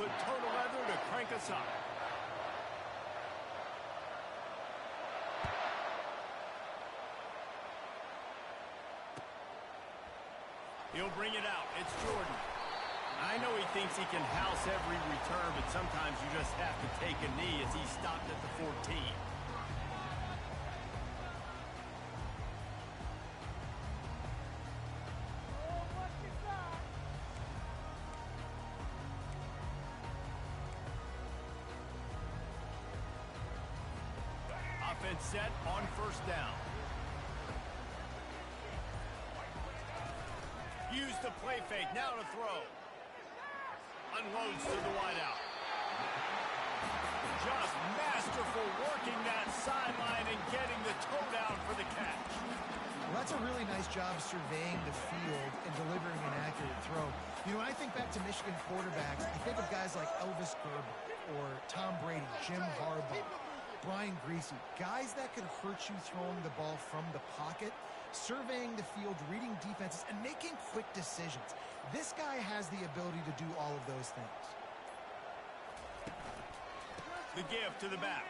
put total leather to crank us up. He'll bring it out. It's Jordan. I know he thinks he can house every return, but sometimes you just have to take a knee as he stopped at the 14. Offense set on first down. Use the play fake, now to throw. Unloads to the wideout. Just masterful working that sideline and getting the toe down for the catch. Well, that's a really nice job surveying the field and delivering an accurate throw. You know, when I think back to Michigan quarterbacks, I think of guys like Elvis Gerber or Tom Brady, Jim Harbaugh, Brian Griese, guys that could hurt you throwing the ball from the pocket, surveying the field, reading defenses, and making quick decisions. This guy has the ability to do all of those things. The give to the back.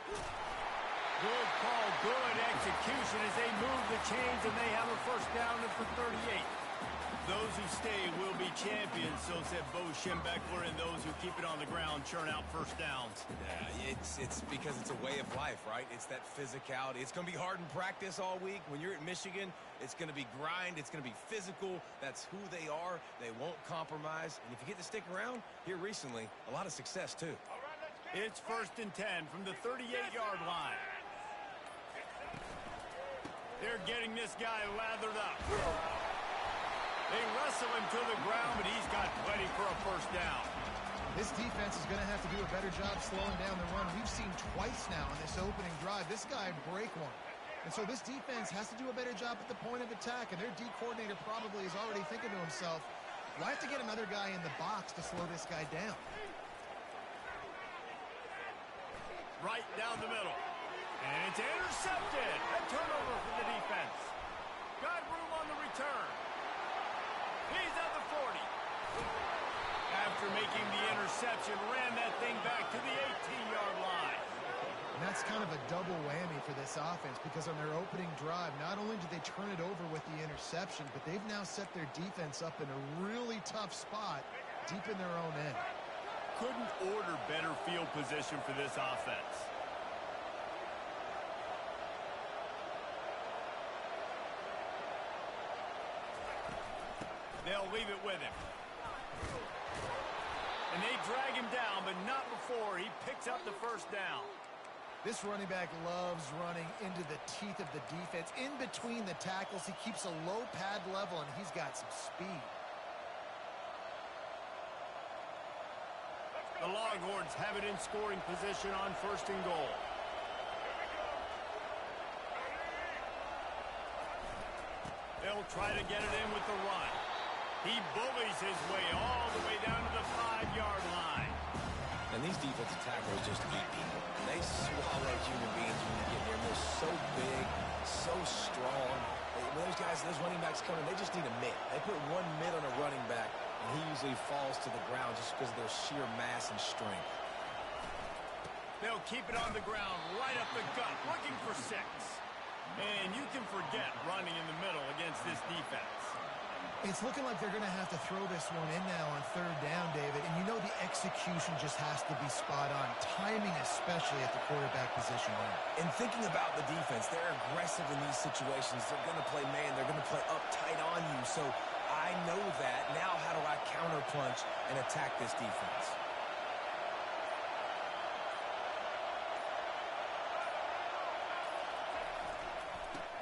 Good call, good execution as they move the chains, and they have a first down for 38. Those who stay will be champions, so said Bo Schembechler, and those who keep it on the ground churn out first downs. Yeah, it's because it's a way of life, right? It's that physicality. It's going to be hard in practice all week. When you're at Michigan, it's going to be grind. It's going to be physical. That's who they are. They won't compromise. And if you get to stick around, here recently, a lot of success, too. It's 1st and 10 from the 38-yard line. They're getting this guy lathered up. They wrestle him to the ground, but he's got plenty for a first down. This defense is going to have to do a better job slowing down the run. We've seen twice now in this opening drive this guy break one. And so this defense has to do a better job at the point of attack, and their D coordinator probably is already thinking to himself, well, I have to get another guy in the box to slow this guy down. Right down the middle. And it's intercepted. A turnover for the defense. Got room on the return. He's at the 40. After making the interception, ran that thing back to the 18-yard line. And that's kind of a double whammy for this offense because on their opening drive, not only did they turn it over with the interception, but they've now set their defense up in a really tough spot deep in their own end. Couldn't order better field position for this offense. They'll leave it with him. And they drag him down, but not before he picks up the first down. This running back loves running into the teeth of the defense. In between the tackles, he keeps a low pad level, and he's got some speed. The Longhorns have it in scoring position on 1st and goal. They'll try to get it in with the run. He bullies his way all the way down to the 5-yard line. And these defensive tackles just eat people. They swallow human beings when you get here. They're so big, so strong. When those guys, those running backs come in, they just need a mitt. They put one mitt on a running back, and he usually falls to the ground just because of their sheer mass and strength. They'll keep it on the ground, right up the gut, looking for 6. And you can forget running in the middle against this defense. It's looking like they're going to have to throw this one in now on 3rd down, David. And you know the execution just has to be spot on. Timing especially at the quarterback position there. And thinking about the defense, they're aggressive in these situations. They're going to play man. They're going to play up tight on you. So I know that. Now how do I counterpunch and attack this defense?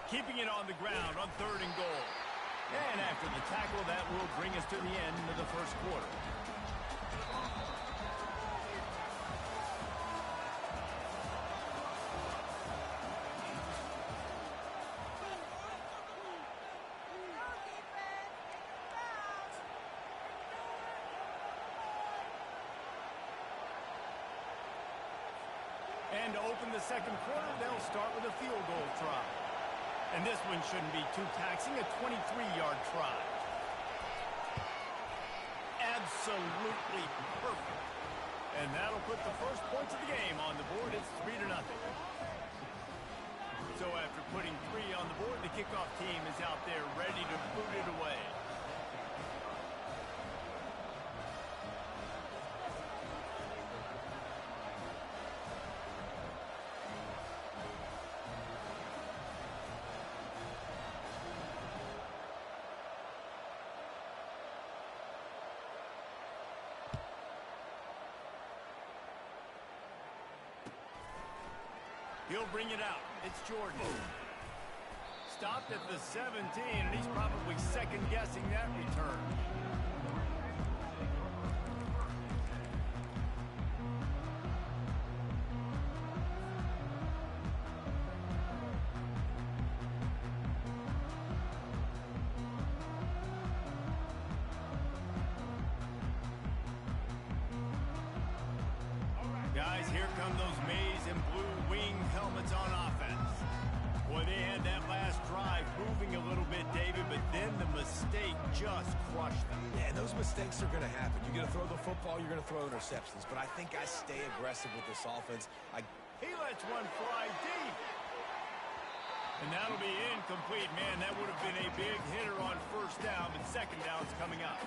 Keeping it on the ground on 3rd and goal. And after the tackle, that will bring us to the end of the first quarter. And to open the second quarter, they'll start with a field goal try. And this one shouldn't be too taxing, a 23-yard try. Absolutely perfect put the first points of the game on the board. It's 3-0. So after putting 3 on the board, the kickoff team is out there ready to boot it away. He'll bring it out. It's Jordan. Stopped at the 17, and he's probably second-guessing that return. Guys, here come those maize and blue wing helmets on offense. Boy, they had that last drive moving a little bit, David, but then the mistake just crushed them. Yeah, those mistakes are going to happen. You're going to throw the football, you're going to throw interceptions, but I think I stay aggressive with this offense. He lets one fly deep. And that'll be incomplete. Man, that would have been a big hitter on first down, but second down's coming up.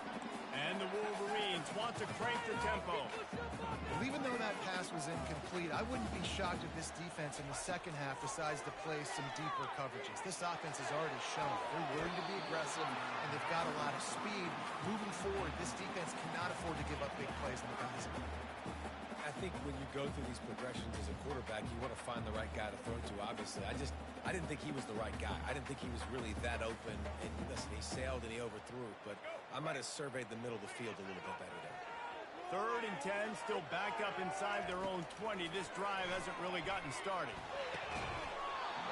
And the Wolverines want to crank the tempo. Well, even though that pass was incomplete, I wouldn't be shocked if this defense in the second half decides to play some deeper coverages. This offense has already shown they're willing to be aggressive, and they've got a lot of speed. Moving forward, this defense cannot afford to give up big plays in the passing game. I think when you go through these progressions as a quarterback, you want to find the right guy to throw to, obviously. I didn't think he was the right guy. I didn't think he was really that open. And listen, he sailed and he overthrew it, but I might have surveyed the middle of the field a little bit better there. 3rd and 10, still back up inside their own 20. This drive hasn't really gotten started.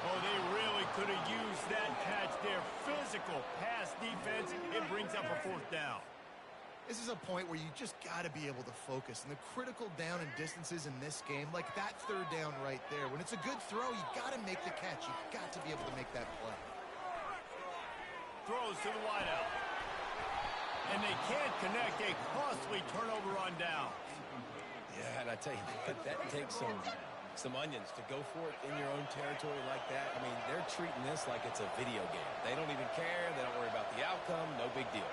Oh, they really could have used that catch there. Physical pass defense. It brings up a 4th down. This is a point where you just got to be able to focus. And the critical down and distances in this game, like that 3rd down right there, when it's a good throw, you got to make the catch. You got to be able to make that play. Throws to the wideout. And they can't connect. A costly turnover on down. Yeah, and I tell you, that takes some onions to go for it in your own territory like that. I mean, they're treating this like it's a video game. They don't even care. They don't worry about the outcome. No big deal.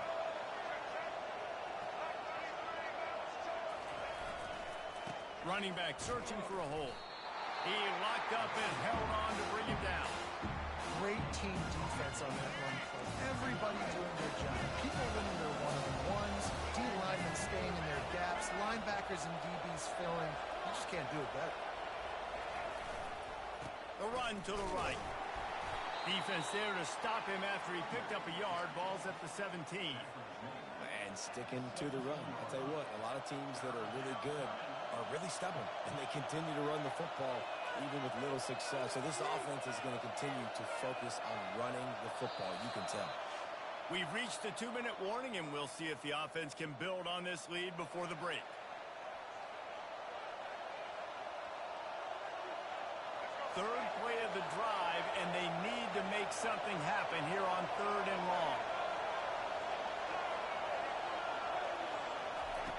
Running back searching for a hole. He locked up and held on to bring him down. Great team defense on that run play. Everybody doing their job. People winning their one-on-ones, D-linemen staying in their gaps, linebackers and DBs filling. You just can't do it better. The run to the right. Defense there to stop him after he picked up a yard. Ball's at the 17. And sticking to the run. I'll tell you what, a lot of teams that are really good are really stubborn, and they continue to run the football even with little success. So this offense is going to continue to focus on running the football. You can tell. We've reached the 2-minute warning, and we'll see if the offense can build on this lead before the break. Third play of the drive, and they need to make something happen here on 3rd and long.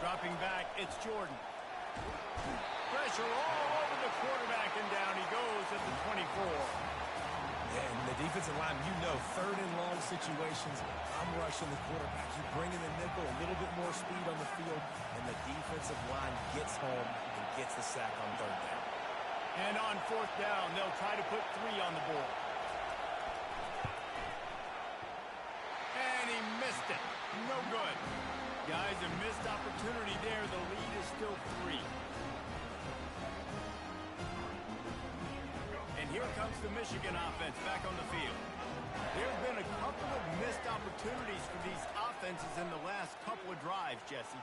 Dropping back, it's Jordan. Pressure all over the quarterback, and down he goes at the 24. And the defensive line, 3rd and long situations, I'm rushing the quarterback. You bring in the nickel, a little bit more speed on the field, and the defensive line gets home and gets the sack on 3rd down. And on 4th down, they'll try to put 3 on the board. And he missed it. No good. Guys, a missed opportunity there. The lead is still 3. And here comes the Michigan offense back on the field. There's been a couple of missed opportunities for these offenses in the last couple of drives, Jesse.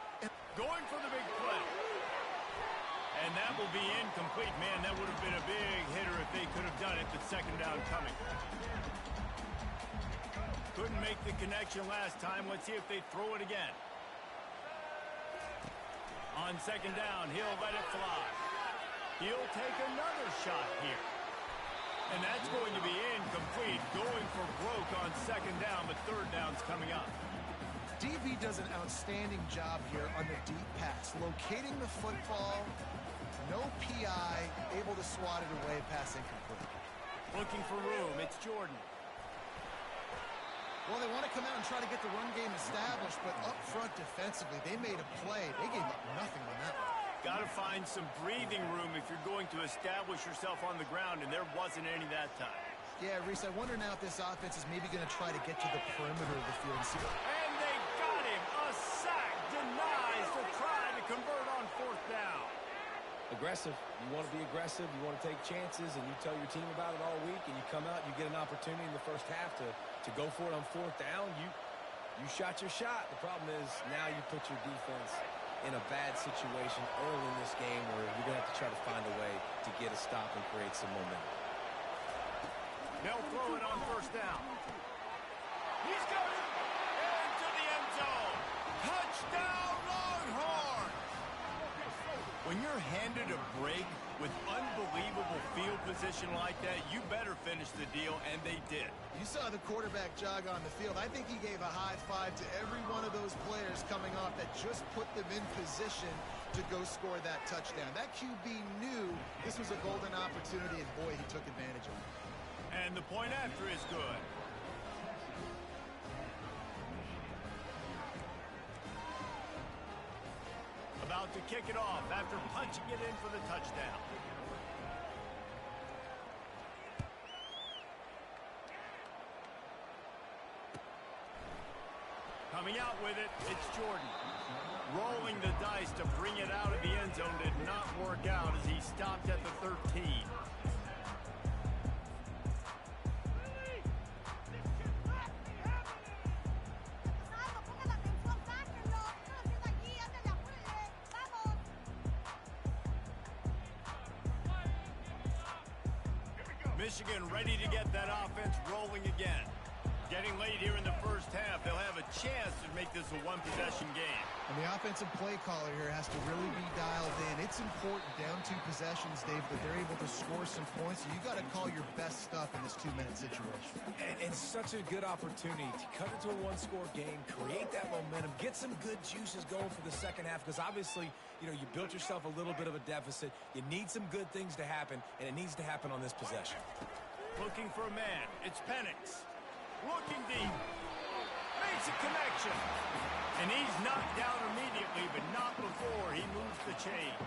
Going for the big play. And that will be incomplete. Man, that would have been a big hitter if they could have done it, but second down coming. Couldn't make the connection last time. Let's see if they throw it again. On second down, he'll let it fly. He'll take another shot here. And that's going to be incomplete. Going for broke on second down, but 3rd down's coming up. DB does an outstanding job here on the deep pass, locating the football, no PI, able to swat it away, pass incomplete. Looking for room, it's Jordan. Well, they want to come out and try to get the run game established, but up front defensively, they made a play. They gave up nothing on that one. Got to find some breathing room if you're going to establish yourself on the ground, and there wasn't any that time. Yeah, Reese, I wonder now if this offense is maybe going to try to get to the perimeter of the field. And they got him. A sack denies to try to convert on fourth down. Aggressive. You want to be aggressive. You want to take chances, and you tell your team about it all week, and you come out and you get an opportunity in the first half to go for it on fourth down. You shot your shot. The problem is now you put your defense in a bad situation early in this game where you're going to have to try to find a way to get a stop and create some momentum. They'll throw it on first down. He's got it into the end zone. Touchdown, Longhorn! When you're handed a break with unbelievable field position like that, you better finish the deal, and they did. You saw the quarterback jog on the field. I think he gave a high five to every one of those players coming off that just put them in position to go score that touchdown. That QB knew this was a golden opportunity, and boy, he took advantage of it. And the point after is good. About to kick it off after punching it in for the touchdown. Coming out with it, it's Jordan. Rolling the dice to bring it out of the end zone did not work out as he stopped at the 13. Michigan ready to get that offense rolling again. Getting late here in the first half, they'll have a chance to make this a one-possession game. And the offensive play caller here has to really be dialed in. It's important down 2 possessions, Dave, that they're able to score some points. So you got to call your best stuff in this 2-minute situation. And such a good opportunity to cut it to a one-score game, create that momentum, get some good juices going for the second half, because obviously, you know, you built yourself a little bit of a deficit. You need some good things to happen, and it needs to happen on this possession. Looking for a man. It's Penix. Looking deep. Makes a connection. And he's knocked down immediately, but not before he moves the chains.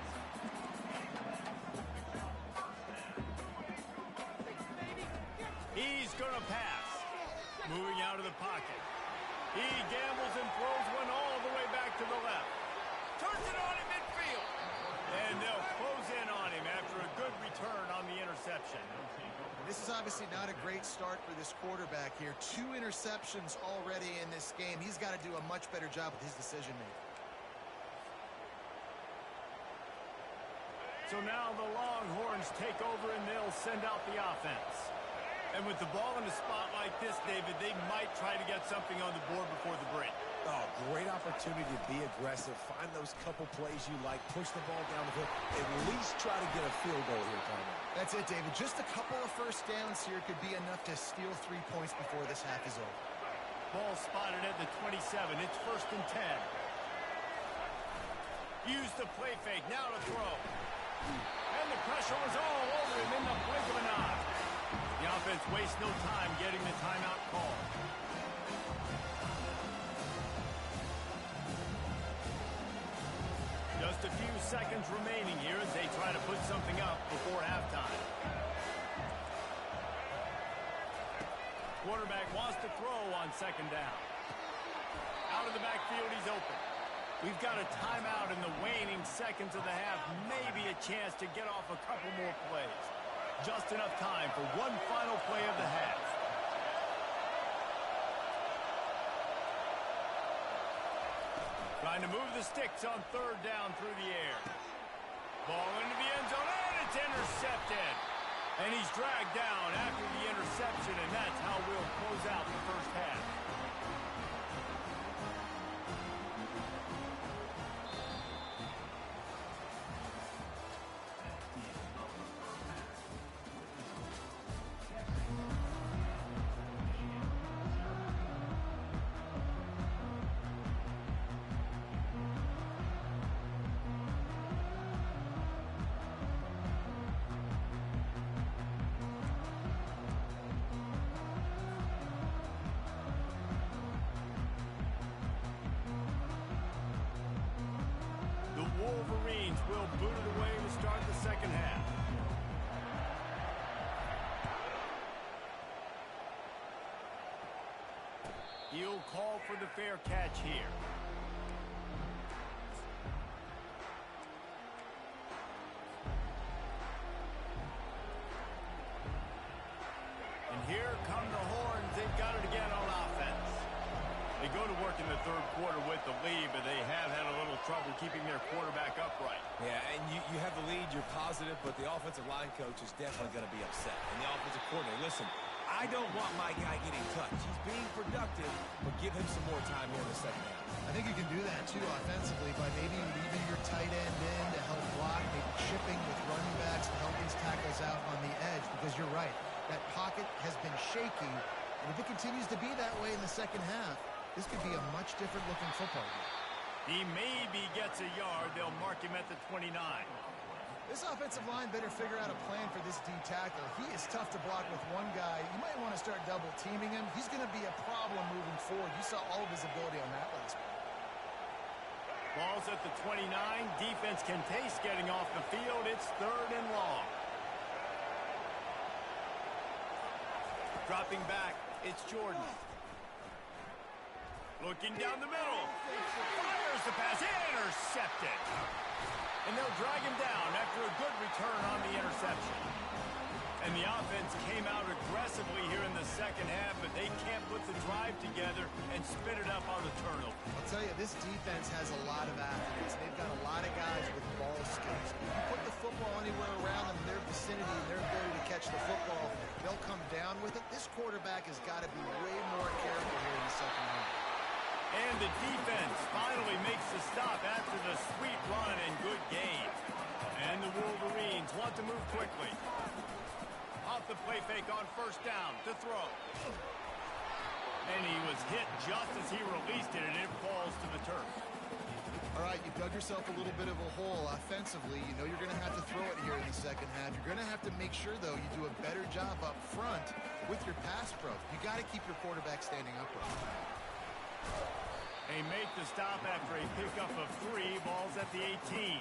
He's going to pass. Moving out of the pocket. He gambles and throws one all the way back to the left. Turns it on in midfield. And they'll close in on him after a good return on the interception. This is obviously not a great start for this quarterback here. 2 interceptions already in this game. He's got to do a much better job with his decision-making. So now the Longhorns take over and they'll send out the offense. And with the ball in a spot like this, David, they might try to get something on the board before the break. Oh, great opportunity to be aggressive. Find those couple plays you like. Push the ball down the field. At least try to get a field goal here, Tommy. That's it, David. Just a couple of first downs here could be enough to steal 3 points before this half is over. Ball spotted at the 27. It's 1st and 10. Use the play fake. Now to throw. And the pressure was all over him in the blink of an eye. The offense wastes no time getting the timeout call. Just a few seconds remaining here as they try to put something up before halftime. Quarterback wants to throw on 2nd down. Out of the backfield, he's open. We've got a timeout in the waning seconds of the half. Maybe a chance to get off a couple more plays. Just enough time for one final play of the half. Trying to move the sticks on 3rd down through the air. Ball into the end zone, and it's intercepted. And he's dragged down after the interception, and that's how we'll close out the first half. Wolverines will boot it away to start the second half. He'll call for the fair catch here. And here come the horns. They've got it again on offense. They go to work in the third quarter with the lead, but they have had a little trouble keeping their quarterback upright. Yeah, and you have the lead, you're positive, but the offensive line coach is definitely going to be upset. And the offensive coordinator, listen, I don't want my guy getting touched. He's being productive, but give him some more time here in the second half. I think you can do that, too, offensively, by maybe leaving your tight end in to help block, maybe chipping with running backs to help these tackles out on the edge, because you're right. That pocket has been shaky, and if it continues to be that way in the second half, this could be a much different-looking football game. He maybe gets a yard. They'll mark him at the 29. This offensive line better figure out a plan for this D tackle. He is tough to block with one guy. You might want to start double-teaming him. He's going to be a problem moving forward. You saw all of his ability on that last one. Ball's at the 29. Defense can taste getting off the field. It's 3rd and long. Dropping back, it's Jordan. Looking down the middle. Fires the pass. Intercepted. And they'll drag him down after a good return on the interception. And the offense came out aggressively here in the second half, but they can't put the drive together and spit it up on the turnover. I'll tell you, this defense has a lot of athletes. They've got a lot of guys with ball skills. If you put the football anywhere around them in their vicinity and their ability to catch the football, they'll come down with it. This quarterback has got to be way more careful here in the second half. And the defense finally makes the stop after the sweet run and good game. And the Wolverines want to move quickly. Off the play fake on first down to throw. And he was hit just as he released it, and it falls to the turf. All right, you dug yourself a little bit of a hole offensively. You know you're going to have to throw it here in the second half. You're going to have to make sure, though, you do a better job up front with your pass pro. You got to keep your quarterback standing upright. They make the stop after a pickup of 3. Ball's at the 18.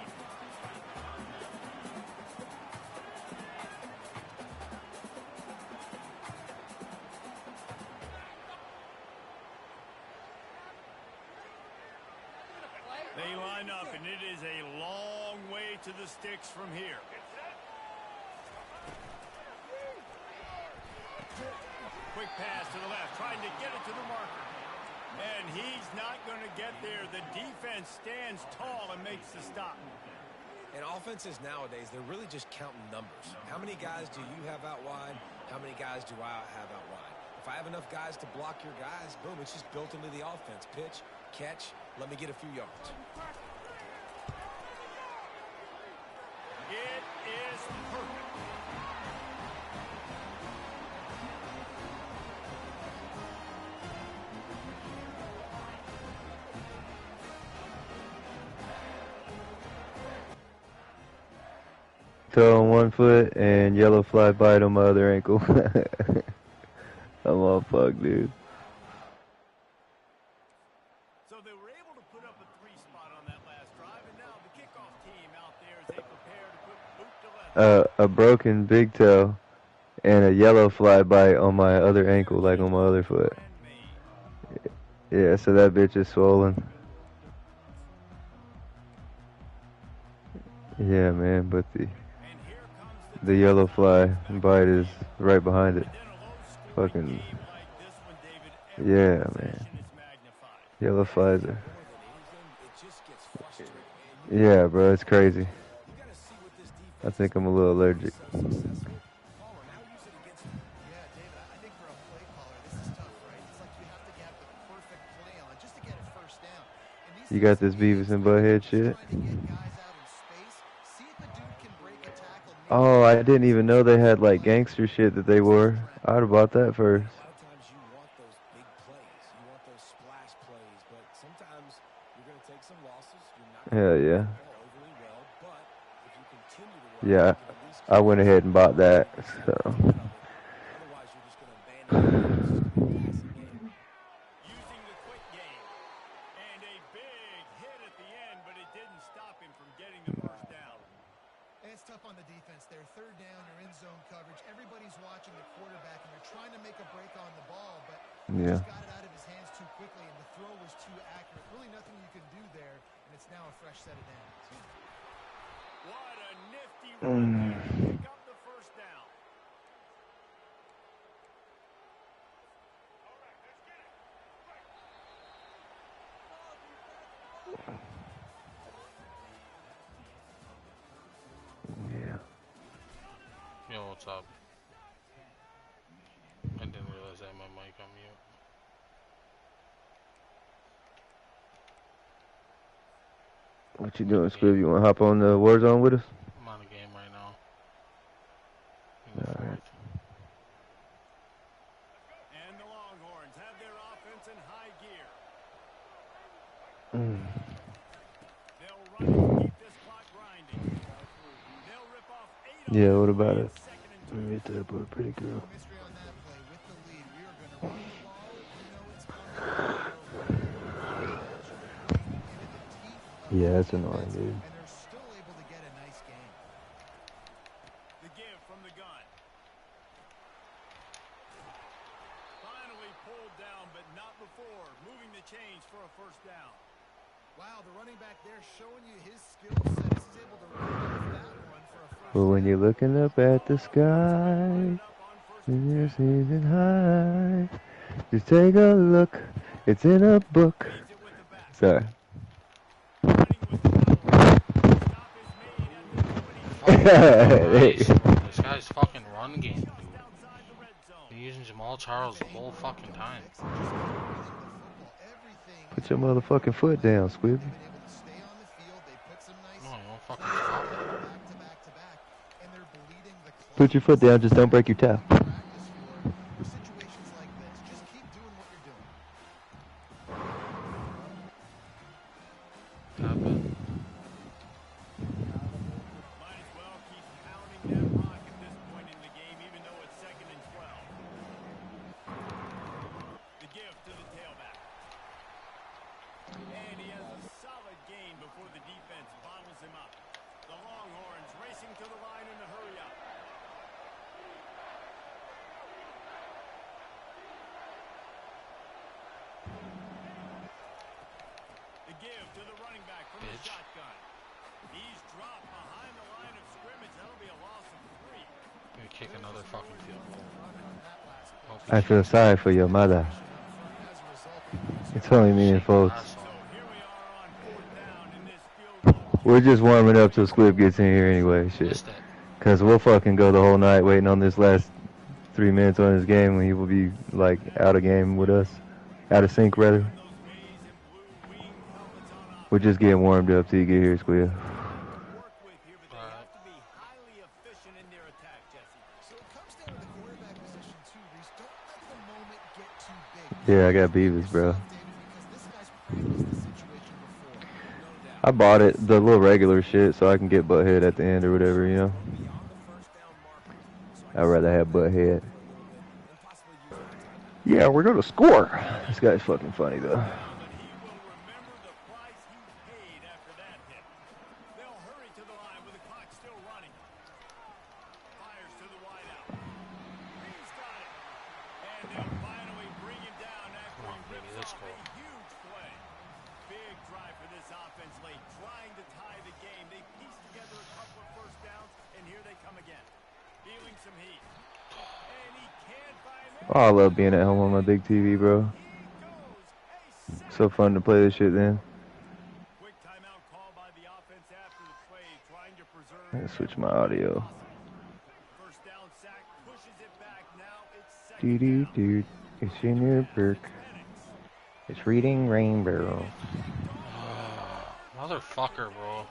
They line up, and it is a long way to the sticks from here. Quick pass to the left, trying to get it to the marker. And he's not going to get there. The defense stands tall and makes the stop. And offenses nowadays, they're really just counting numbers. How many guys do you have out wide? How many guys do I have out wide? If I have enough guys to block your guys, boom, it's just built into the offense. Pitch, catch, let me get a few yards. It is perfect. Toe on one foot and yellow fly bite on my other ankle. I'm all fucked, dude. So they were able to put up a 3 spot on that last drive, and now the kickoff team out there as they prepare to put boot to left. A broken big toe and a yellow fly bite on my other ankle, like on my other foot. Yeah, so that bitch is swollen. Yeah, man, but the yellow fly bite is right behind it. Fucking, yeah, man. Yellow flies are, yeah, bro, it's crazy. I think I'm a little allergic. You got this Beavis and Butthead shit? Oh, I didn't even know they had like gangster shit that they wore. I would have bought that first. A lot of times you want those big plays. You want those splash plays. But sometimes you're going to take some losses. You're not Hell yeah. overly well. But if you continue to work, Yeah, you can at least I went ahead and bought that. So. otherwise, you're just going to abandon it. It's just going to be a passing game. Using the quick game. And a big hit at the end, but it didn't stop him from getting it's tough on the defense there. Third down, you're in zone coverage. Everybody's watching the quarterback, and you're trying to make a break on the ball, but he just got it out of his hands too quickly, and the throw was too accurate. Really nothing you can do there, and it's now a fresh set of downs. What a nifty run there to pick up the first down. Yeah. Yo, what's up? I didn't realize I had my mic on mute. What you doing, Squibb? You want to hop on the Warzone with us? I'm on the game right now. In the Alright. fourth. And the Longhorns have their offense in high gear. They'll run and keep this clock grinding. They'll rip off 8 Yeah, on what the about play, it? second and Let me 2. get that boy pretty girl. No mystery on that play. With the lead, we are going to run the ball. You know it's coming. They're right into the teeth of Yeah, the that's annoying, defense, dude. and they're still able to get a nice game. The give from the gun. Finally pulled down, but not before. Moving the chains for a first down. Wow, the running back there showing you his skill set. He's able to run off that one for a first But when down. you're looking up at the sky, and you're seeing high, just take a look. It's in a book. Leads it with the back. Sorry. Running with the power. Stop is made at the 22. There you Christ, go. bro. This guy's fucking run game, Just dude. outside the red zone. They're using Jamal Charles the whole fucking time. Just keep running the football. Everything Put your motherfucking foot down, Squib. they've been able to stay on the field. They put some nice No, you don't fucking plays stop together it. back to back to back, and they're bleeding the clock. Put your foot down, just don't break your toe. Practice for situations like this. Just keep doing what you're doing. Tap it. Might as well keep pounding that rock at this point in the game, even though it's 2nd and 12. The give to the tailback. And he has a solid gain before the defense bottles him up. The Longhorns racing to the line in a hurry up. The give to the running back from the Bitch. shotgun. He's dropped behind the line of scrimmage. That'll be a loss of 3. Gonna kick another fucking field goal. Hope he I feel shoots. sorry for your mother. It's only me and Shake folks. last So one. here we are on 4th down in this field goal. We're just warming up till Squib gets in here anyway, shit. Missed it. Cause we'll fucking go the whole night waiting on this last 3 minutes on this game when he will be like out of game with us. Out of sync rather. Those maize and blue wing helmets on offense. We're just getting warmed up till you get here, Squib. Work with here, but they have to be highly efficient in their attack, Jesse. So it comes down to the quarterback position too, Reese. Don't let the moment get too big. Yeah, I got Beavis, bro. David, because this guy's practiced the situation before. I bought it, the little regular shit, so I can get butthead at the end or whatever, you know? I'd rather have butthead. Yeah, we're gonna score. This guy's fucking funny, though. But he will remember the price he paid after that hit. They'll hurry to the line with the clock still running. Fires to the wideout. He's got it. And they'll finally bring him down after Come on, he baby, rips let's off go. a huge play. Big drive for this offense late, trying to tie the game. They pieced together a couple of first downs, and here they come again. Feeling some heat. And he can't find Oh, I love being at home on my big TV, bro. He goes a So fun to play this shit then. quick timeout call by the offense after the play, trying to preserve. I'm gonna switch my audio. First down sack, pushes it back. Now it's Doo second doo down. doo. It's in your perk. Penix. It's reading Rainbow. Motherfucker, bro.